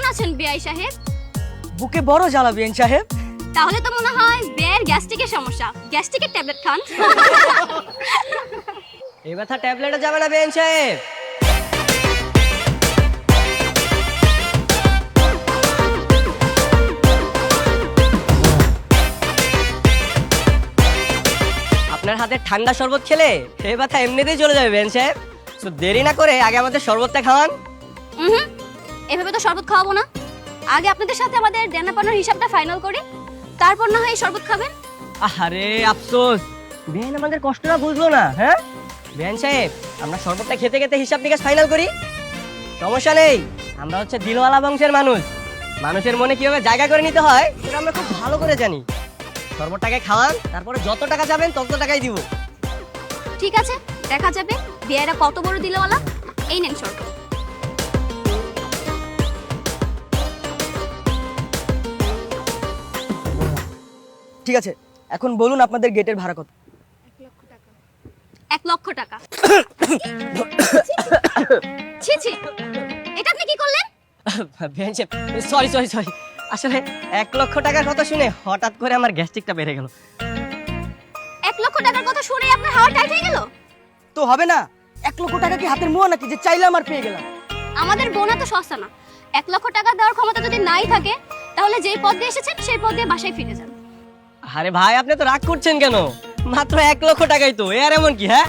কেমন আছেন বিআই সাহেব? বুকে বড় জ্বালা বিআইন সাহেব। তাহলে তো মনে হয় বিয়ের গ্যাস্ট্রিকের সমস্যা, গ্যাস্ট্রিকের ট্যাবলেট খান। এই ব্যথা ট্যাবলেটে যাবে না বেন সাহেব। আপনার হাতে ঠান্ডা শরবত খেলে এই ব্যথা এমনিতেই চলে যাবে বেন সাহেব। তো দেরি না করে আগে আমাদের শরবতটা খাওয়ান। এভাবে তো শরবত খাওয়াবো না। আগে আপনাদের সাথে আমাদের দেনা পাওনার হিসাবটা ফাইনাল করি, তারপর না হয় শরবত খাবেন। আরে আফসোস, বেন আমাদের কষ্টটা বুঝলো না। হ্যাঁ বেন সাহেব, আমরা শরবতটা খেতে খেতে হিসাব নিকাশ ফাইনাল করি। সমস্যা নেই, আমরা হচ্ছে দিলওয়ালা বংশের মানুষ। মানুষের মনে কিভাবে জায়গা করে নিতে হয় সেটা আমরা খুব ভালো করে জানি। শরবতটাকে খাওয়ান, তারপরে যত টাকা যাবেন তত টাকাই দিব। ঠিক আছে, দেখা যাবে বিয়েরা কত বড় দিলওয়ালা। এই নেন শরবত। ঠিক আছে, এখন বলুন আপনাদের গেটের ভাড়া কত? 1 লক্ষ টাকা। ছি ছি, এটা আপনি কি করলেন? বেন সাহেব, সরি সরি সরি, আসলে 1 লক্ষ টাকার কথা শুনে হঠাৎ করে আমার গ্যাস্ট্রিকটা বেড়ে গেল। 1 লক্ষ টাকার কথা শুনে আপনার হাওয়া টাইট হয়ে গেল? তো হবে না, 1 লক্ষ টাকা কি হাতের মোয়া নাকি যে চাইলাম আর পেয়ে গেলাম? আমাদের বোনা তো সস্তা না। 1 লক্ষ টাকা দেওয়ার ক্ষমতা যদি নাই থাকে, তাহলে যেই পথ দিয়ে এসেছেন সেই পথ দিয়ে বাসায় ফিরে যান। আরে ভাই, আপনি তো রাগ করছেন কেন? মাত্র 1 লক্ষ টাকাই তো, এর এমন কি? হ্যাঁ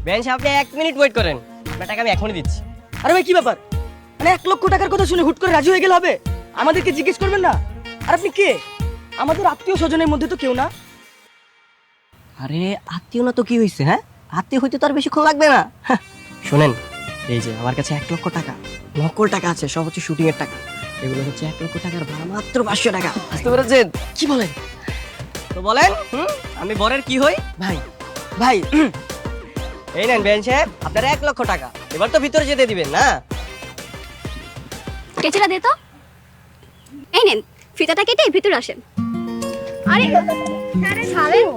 বেন সাহেব, আপনি 1 মিনিট ওয়েট করেন, আপনার টাকা আমি এখনই দিচ্ছি। আরে ভাই কি ব্যাপার, মানে 1 লক্ষ টাকার কথা শুনে হুট করে রাজি হয়ে গেলে হবে? আমাদেরকে জিজ্ঞেস করবেন না? আর আপনি কে? আমাদের আত্মীয় স্বজনের মধ্যে তো কেউ না। আরে আত্মীয় না তো কি হয়েছে? হ্যাঁ, আত্মীয় হইতে তো আর বেশিক্ষণ লাগবে না। শোনেন, এই যে আমার কাছে 1 লক্ষ টাকা, নকল টাকা আছে, সব হচ্ছে শুটিং এর টাকা। এগুলো হচ্ছে 1 লক্ষ টাকার ভাড়া মাত্র 500 টাকা। বুঝতে পেরেছেন? কি বলেন? তো বলেন, আমি বরের কি হই? ভাই ভাই এই নেন বেন সাহেব, আপনার 1 লক্ষ টাকা। এবার তো ভিতরে যেতে দিবেন না? কেচিটা দে তো। এই নেন, ফিতাটা কেটে ভিতরে আসেন। আরে ছাড়েন।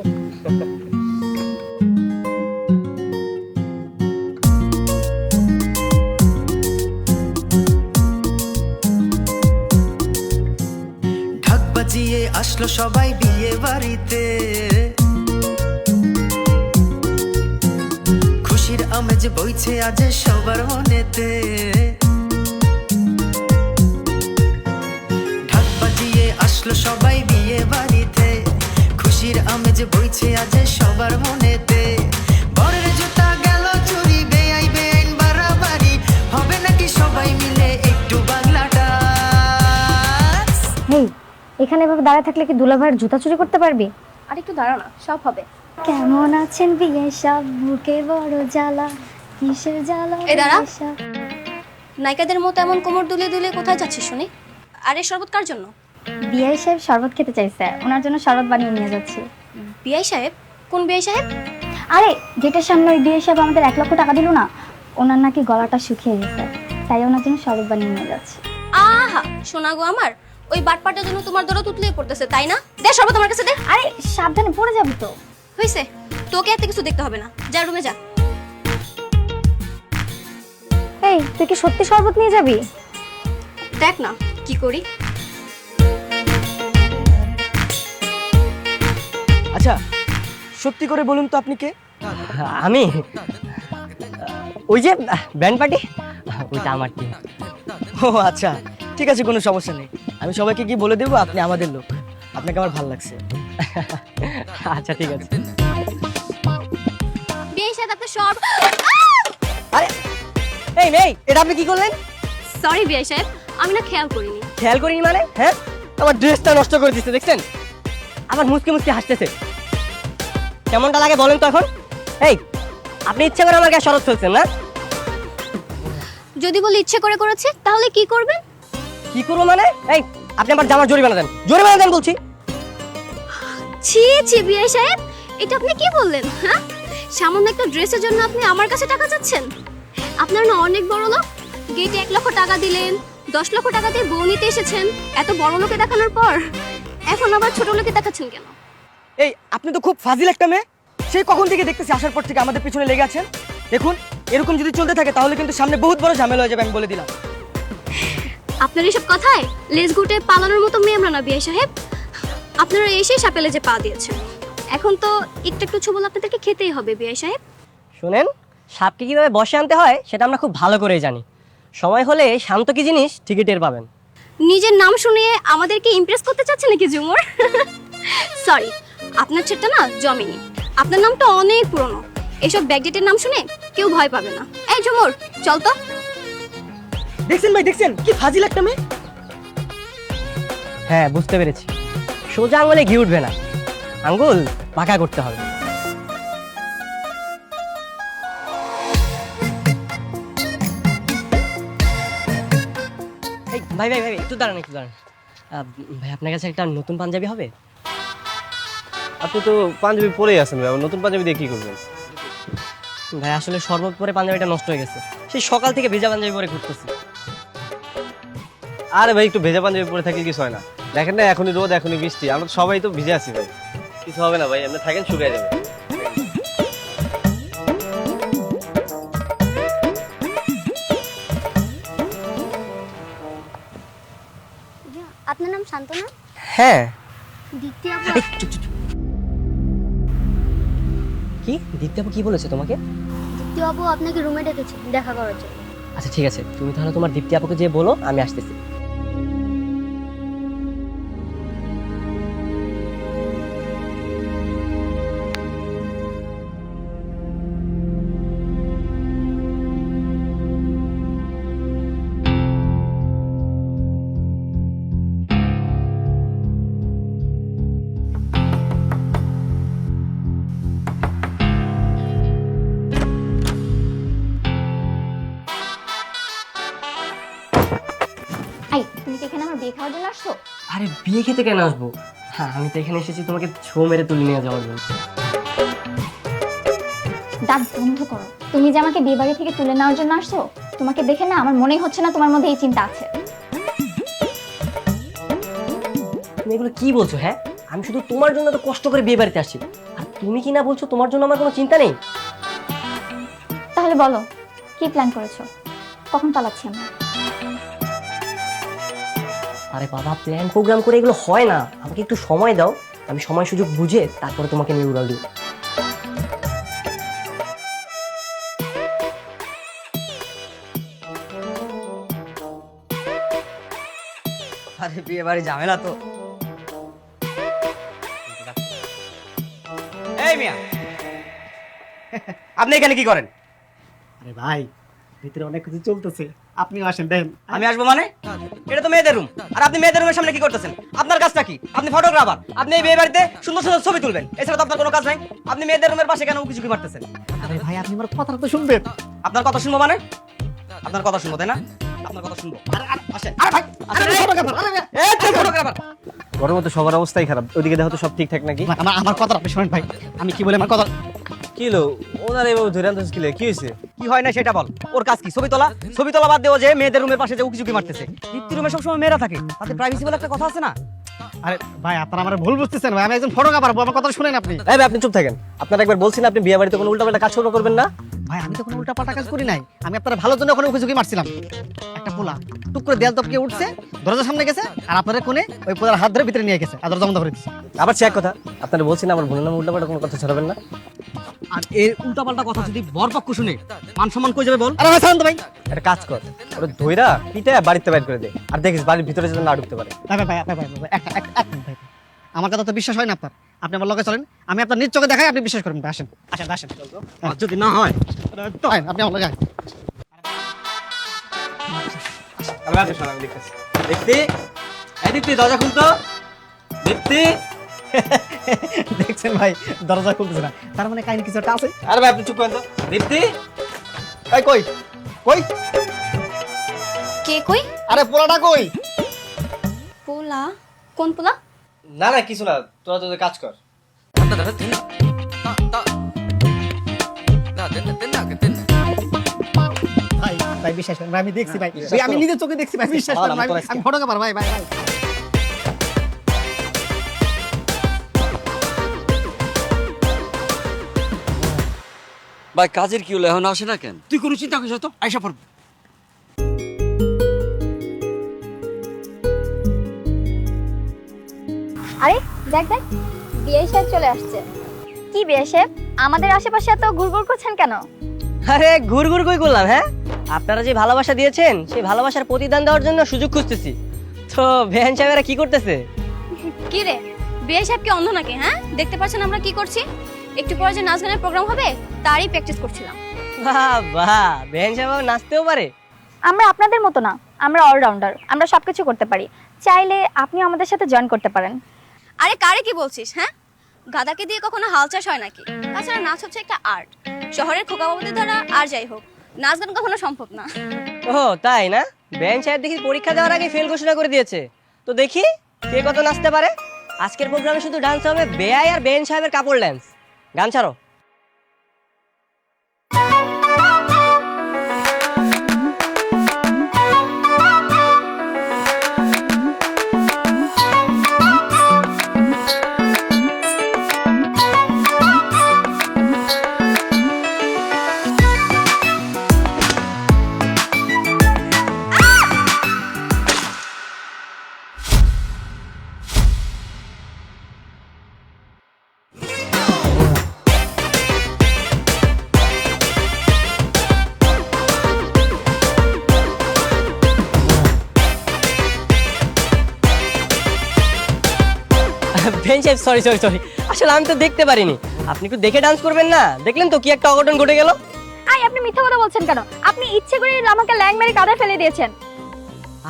ঢাক বাজিয়ে আসলো সবাই বিয়ে বাড়িতে, খুশির আমেজ বইছে আজ সবার মনেতে। ঢাক বাজিয়ে আসলো সবাই বিয়ে বাড়িতে, খুশির আমেজ বইছে আজ সবার মনেতে। বরের জুতা গেল চুরি, বেআই বেআইন বাড়াবাড়ি, হবে নাকি সবাই মিলে একটু বাংলা ডান্স? হেই, এখানে এভাবে দাঁড়ায় থাকলে কি দুলাভাইয়ের জুতা চুরি করতে পারবি? আর একটু দাঁড়াও না, সব হবে। কেমন আছেন বিয়ে সব, বুকে বড় জ্বালা, কিসের জ্বালা? এই দাঁড়া। নায়িকাদের মতো এমন কোমর দুলিয়ে দুলিয়ে কোথায় যাচ্ছিস শুনি? আর এই শরবত কার জন্য? বিয়ে সাহেব শরবত খেতে চাইছে, ওনার জন্য শরবত বানিয়ে নিয়ে যাচ্ছি। বিআই সাহেব? কোন বিআই সাহেব? আরে গেটের সামনে ওই বিয়ে সাহেব আমাদের 1 লক্ষ টাকা দিল না, ওনার নাকি গলাটা শুকিয়ে গেছে, তাই ওনার জন্য শরবত বানিয়ে নিয়ে যাচ্ছি। আহা শোনা গো আমার, ওই বাটপাটার জন্য তোমার দৌড়া তুতলিয়ে পড়তেছে, তাই না? দে শরবত আমার কাছে দে। আরে সাবধানে পড়ে যাবি তো। হইছে, তোকে এত কিছু দেখতে হবে না, যা রুমে যা। এই তুই কি সত্যি শরবত নিয়ে যাবি? দেখ না কি করি। আচ্ছা, সত্যি করে বলুন তো আপনি কে? আমি ওই যে ব্যান্ড পার্টি, ওইটা আমার টিম। ও আচ্ছা, ঠিক আছে, কোনো সমস্যা নেই। আমি সবাইকে কি বলে দেবো আপনি আমাদের লোক। আপনাকে আমার ভালো লাগছে। আচ্ছা ঠিক আছে। বিআই সাহেব আপনার সব। আরে এই মেয়ে, এটা আপনি কি করলেন? সরি বিআই সাহেব, আমি না খেয়াল করিনি। খেয়াল করিনি মানে? হ্যাঁ, আমার ড্রেসটা নষ্ট করে দিচ্ছে, দেখছেন? আবার মুচকি মুচকি হাসতেছে। কেমনটা লাগে বলেন তো এখন? এই, আপনি ইচ্ছে করে আমার গায়ে শরৎ ফেলছেন না? যদি বলি ইচ্ছে করে করেছে, তাহলে কি করবেন? কি করবো মানে? এই, আপনি আমার জামার জরিমানা দেন, জরিমানা দেন বলছি। ছি ছি বিআই সাহেব, এটা আপনি কি বললেন? হ্যাঁ, সামান্য একটা ড্রেসের জন্য আপনি আমার কাছে টাকা চাচ্ছেন? আপনার না অনেক বড় লোক, গেটে 1 লক্ষ টাকা দিলেন, 10 লক্ষ টাকা দিয়ে বউ নিতে এসেছেন, এত বড় লোকে দেখানোর পর এখন আবার ছোট লোকে দেখাচ্ছেন কেন? এই আপনি তো খুব ফাজিল একটা মেয়ে। সেই কখন থেকে দেখতেছি আসার পর থেকে আমাদের পিছনে লেগে আছেন। দেখুন, এরকম যদি চলতে থাকে তাহলে কিন্তু সামনে বহুত বড় ঝামেলা হয়ে যাবে, আমি বলে দিলাম। আপনার এসব কথায় লেজ গুটে পালানোর মতো মেয়ে আমরা না বিয়ে সাহেব। আপনারা এসে সাপেলে যে পা দিয়েছেন, এখন তো একটু একটু ছবল আপনাদেরকে খেতেই হবে বিয়ে সাহেব। শোনেন, সাপকে কিভাবে বসে আনতে হয় সেটা আমরা খুব ভালো করেই জানি। সময় হলে শান্ত কি জিনিস ঠিকই টের পাবেন। নিজের নাম শুনিয়ে আমাদেরকে ইমপ্রেস করতে চাচ্ছে নাকি ঝুমুর? সরি, আপনার ছেলেটা না জমেনি। আপনার নামটা অনেক পুরনো, এসব ব্যাকডেটের নাম শুনে কেউ ভয় পাবে না। এই ঝুমুর, চল তো। দেখছেন ভাই, দেখছেন কি ফাজিল একটা মেয়ে। হ্যাঁ, বুঝতে পেরেছি। সোজা আঙুলে ঘি উঠবে না, আঙ্গুল পাকা করতে হবে। এই ভাই ভাই ভাই একটু দাঁড়ান, একটু দাঁড়ান। ভাই, আপনার কাছে একটা নতুন পাঞ্জাবি হবে? আপনি তো পাঞ্জাবি পরেই আছেন ভাই, আবার নতুন পাঞ্জাবি দিয়ে কি করবেন? ভাই আসলে শরবত পরে পাঞ্জাবিটা নষ্ট হয়ে গেছে, সেই সকাল থেকে ভেজা পাঞ্জাবি পরে ঘুরতেছি। আরে ভাই, একটু ভেজা পাঞ্জাবি পরে থাকলে কিছু হয় না। দেখেন না, এখনই রোদ, এখনই বৃষ্টি, আমরা তো সবাই তো ভিজে আছি ভাই। কিছু হবে না ভাই, আপনি থাকেন, শুকিয়ে যাবে। আপনার নাম শান্তনা? হ্যাঁ। দ্বিতীয় এই, চুপ, চুপ, চুপ। কি দীপ্তি কি বলেছে তোমাকে? দ্বিতীয় আপু আপনাকে রুমে ডেকেছে দেখা করার জন্য। আচ্ছা ঠিক আছে, তুমি তাহলে তোমার দীপ্তি আপুকে যে বলো আমি আসতেছি। আই, তুমি কি এখানে আমার বিয়ে খাওয়ার জন্য আসছো? আরে বিয়ে খেতে কেন আসবো? হ্যাঁ, আমি তো এখানে এসেছি তোমাকে ছো মেরে তুলে নিয়ে যাওয়ার জন্য। দাঁত বন্ধ করো। তুমি যে আমাকে বিয়ে বাড়ি থেকে তুলে নেওয়ার জন্য আসছো, তোমাকে দেখে না আমার মনেই হচ্ছে না তোমার মধ্যে এই চিন্তা আছে। তুমি এগুলো কি বলছো? হ্যাঁ, আমি শুধু তোমার জন্য তো কষ্ট করে বিয়ে বাড়িতে আসছি, আর তুমি কি না বলছো তোমার জন্য আমার কোনো চিন্তা নেই? তাহলে বলো, কি প্ল্যান করেছো? কখন পালাচ্ছি আমরা? আরে বাবা, প্ল্যান প্রোগ্রাম করে এগুলো হয় না, আমাকে একটু সময় দাও, আমি সময় সুযোগ বুঝে তারপরে তোমাকে নিয়ে উড়াল দিব। আরে বিয়ে বাড়ি ঝামেলা তো। এই মিয়া, আপনি এখানে কি করেন? আরে ভাই, ভিতরে অনেক কিছু চলতেছে, আপনিও আসেন দেখেন। আমি আসবো মানে? এটা তো মেয়েদের রুম, আর আপনি মেয়েদের রুমের সামনে কি করতেছেন? আপনার কাজটা কি? আপনি ফটোগ্রাফার, আপনি এই বিয়ে বাড়িতে সুন্দর সুন্দর ছবি তুলবেন, এছাড়া তো আপনার কোনো কাজ নাই। আপনি মেয়েদের রুমের পাশে কেন উকি মারতেছেন? আরে ভাই, আপনি আমার কথাটা তো শুনবেন। আপনার কথা শুনবো মানে? আপনার কথা শুনবো, তাই না? আপনার কথা শুনবো। আসেন। আরে ভাই, আসেন, আরে এই। photographer, আরে ভাই, এই তুই ফটোগ্রাফার। গরমে তো সবার অবস্থাই খারাপ, ওইদিকে দেখো তো সব ঠিকঠাক নাকি? আমার কথা আপনি শুনেন ভাই, আমি কি বলে আমার কথা। কি হলো ওনার এইভাবে ধরে আনতেছে, কি হয়েছে? কি হয় না সেটা বল। ওর কাজ কি? ছবি তোলা? ছবি তোলা বাদ দেও যে মেয়েদের রুমের পাশে যে উকি মারতেছে। দীপ্তি রুমে সবসময় মেয়েরা থাকে, তাতে প্রাইভেসি বলে একটা কথা আছে না? আরে ভাই, আপনারা আমার ভুল বুঝতেছেন ভাই, আমি একজন ফটোগ্রাফার, আমার কথা শুনেন আপনি। এই ভাই, আপনি চুপ থাকেন। আপনারা একবার বলছেন আপনি বিয়ে বাড়িতে কোনো উল্টাপাল্টা কাজ করবেন না। ভাই, আমি তো কোনো উল্টাপাল্টা কাজ করি নাই, আমি আপনার ভালোর জন্য ওখানে উকি মারছিলাম। একটা পোলা টুক করে দেয়াল টপকে উঠছে, দরজার সামনে গেছে, আর আপনাদের কোণে ওই পোলার হাত ধরে ভিতরে নিয়ে গেছে, আর দরজা বন্ধ করে দিচ্ছে। আবার সে এক কথা, আপনারা বলছেন আমার ভুল নাম উল্টাপাল্টা কোনো কথা ছড়াবেন না। আর এর উল্টাপাল্টা কথা যদি বরপক্ষ শুনে মান সম্মান কই যাবে বল? আরে ভাই, শান্ত ভাই। একটা কাজ কর, ওরা ধইরা পিঠে বাড়িতে বাইর করে দে, আর দেখিস বাড়ির ভিতরে যেন না ঢুকতে পারে। ভাই ভাই ভাই, ভাই, ভাই, ভাই, এক মিনিট ভাই, আমার কথা তো বিশ্বাস হয় না আপনার। আপনি আমার লগে চলেন, আমি আপনার নিজ চোখে দেখাই, আপনি বিশ্বাস করবেন। আসেন আসেন আসেন, আর যদি না হয় তো আইন, আপনি আমার লগে আইন। আমি দেখতেছি। দীপ্তি, এই দীপ্তি দরজা খুলতো। দীপ্তি, দেখছেন ভাই, দরজা খুলতেছে না, তার মানে কাহিনী কিছু একটা আছে। আরে ভাই, আপনি চুপ করেন তো। দীপ্তি, এই কই কই? কে কই? আরে পোলাটা কই? পোলা? কোন পোলা? না না কিছু না, তোরা তোদের কাজ কর। ভাই ভাই, বিশ্বাস করেন ভাই, আমি দেখছি ভাই, ভাই, আমি নিজের চোখে দেখছি ভাই, বিশ্বাস করেন ভাই, আমি ফটোগ্রাফার ভাই, ভাই ভাই। ভাই কাজের কি হলো, এখন আসে না কেন? তুই কোনো চিন্তা করিস না তো, আইসা পড়বো। আরে দেখ দেখ, বিয়ে সাহেব চলে আসছে। কি বিয়ে সাহেব, আমাদের আশেপাশে এত ঘুরঘুর করছেন কেন? আরে ঘুরঘুর কই করলাম, হ্যাঁ? আপনারা যে ভালোবাসা দিয়েছেন সেই ভালোবাসার প্রতিদান দেওয়ার জন্য সুযোগ খুঁজতেছি। তো বেহান সাহেবেরা কি করতেছে? কি রে, বিয়ে সাহেব কি অন্ধ নাকি? হ্যাঁ, দেখতে পাচ্ছেন আমরা কি করছি? একটু পরে যে নাচ গানের প্রোগ্রাম হবে তারই প্র্যাকটিস করছিলাম। বাহ বাহ, বেহান সাহেব আবার নাচতেও পারে? আমরা আপনাদের মতো না, আমরা অলরাউন্ডার, আমরা সবকিছু করতে পারি। চাইলে আপনিও আমাদের সাথে জয়েন করতে পারেন। আরে কারে কি বলছিস? হ্যাঁ, গাদাকে দিয়ে কখনো হাল চাষ হয় নাকি? তাছাড়া নাচ হচ্ছে একটা আর্ট, শহরের খোকা বাবুদের দ্বারা আর যাই হোক নাচ গান কখনো সম্ভব না। ও তাই না? বেহান সাহেব দেখি পরীক্ষা দেওয়ার আগে ফেল ঘোষণা করে দিয়েছে। তো দেখি কে কত নাচতে পারে। আজকের প্রোগ্রামে শুধু ডান্স হবে বেআই আর বেহান সাহেবের কাপড় ড্যান্স। গান ছাড়ো। বেহান সাহেব সরি সরি সরি, আসলে আমি তো দেখতে পারিনি। আপনি একটু দেখে ডান্স করবেন না? দেখলেন তো কি একটা অঘটন ঘটে গেল। আই, আপনি মিথ্যা কথা বলছেন কেন? আপনি ইচ্ছে করে আমাকে ল্যাং মেরে কাঁধে ফেলে দিয়েছেন।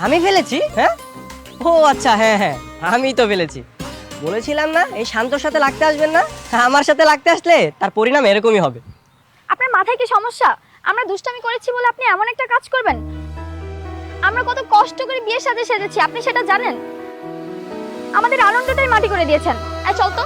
আমি ফেলেছি? হ্যাঁ, ও আচ্ছা, হ্যাঁ হ্যাঁ আমি তো ফেলেছি। বলেছিলাম না এই শান্তর সাথে লাগতে আসবেন না? আমার সাথে লাগতে আসলে তার পরিণাম এরকমই হবে। আপনার মাথায় কি সমস্যা? আমরা দুষ্টামি করেছি বলে আপনি এমন একটা কাজ করবেন? আমরা কত কষ্ট করে বিয়ের সাথে সেজেছি, আপনি সেটা জানেন? আমাদের আনন্দটাই মাটি করে দিয়েছেন। এই চল তো।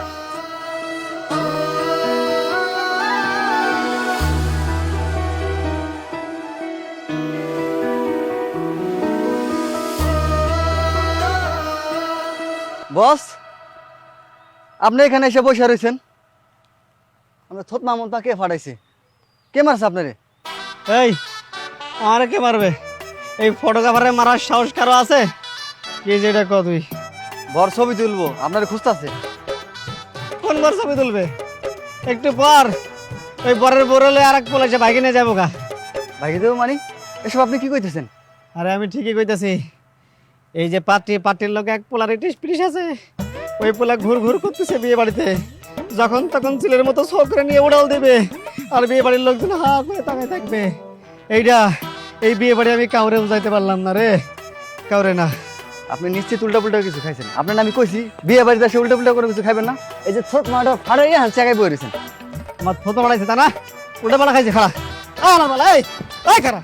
বস, আপনি এখানে এসে বসে রয়েছেন। আমরা থোত মামুন কে ফাটাইছি? কে মারছে আপনারে? এই আমারে কে মারবে? এই ফটোগ্রাফারে মারার সাহস কারো আছে? কি যেটা কর তুই? বর ছবি তুলবো, আপনারে খুঁজতাছে। কোন বার ছবি তুলবে? একটু পর ওই বরের বরলে আর এক পোলাছে বাইকে নিয়ে যাবো গা। ভাইকে দেবো মানে? এসব আপনি কি কইতেছেন? আরে আমি ঠিকই কইতাছি। এই যে পার্টির লোক এক পোলার পিটিস আছে, ওই পোলা ঘুর ঘুর করতেছে বিয়ে বাড়িতে। যখন তখন ছেলের মতো শো করে নিয়ে উড়াল দেবে, আর বিয়ে বাড়ির লোকজন হা করে তাকায় থাকবে। এই বিয়ে বাড়ি আমি কাউরে বুঝাইতে পারলাম না রে, কাউরে না। আপনি নিশ্চিত উল্টা পুল্টা কিছু খাইছেন? আপনার আমি কইছি বিয়ে বাড়িতে এসে উল্টা পুল্টা করে কিছু খাইবেন না। এই যে ছোট মাটা ফাড়াইয়া হাল চাকায় বই রয়েছেন। আমার ফটো বাড়াইছে তা না? উল্টা পাল্টা খাইছে, খাড়া। এই খাড়া।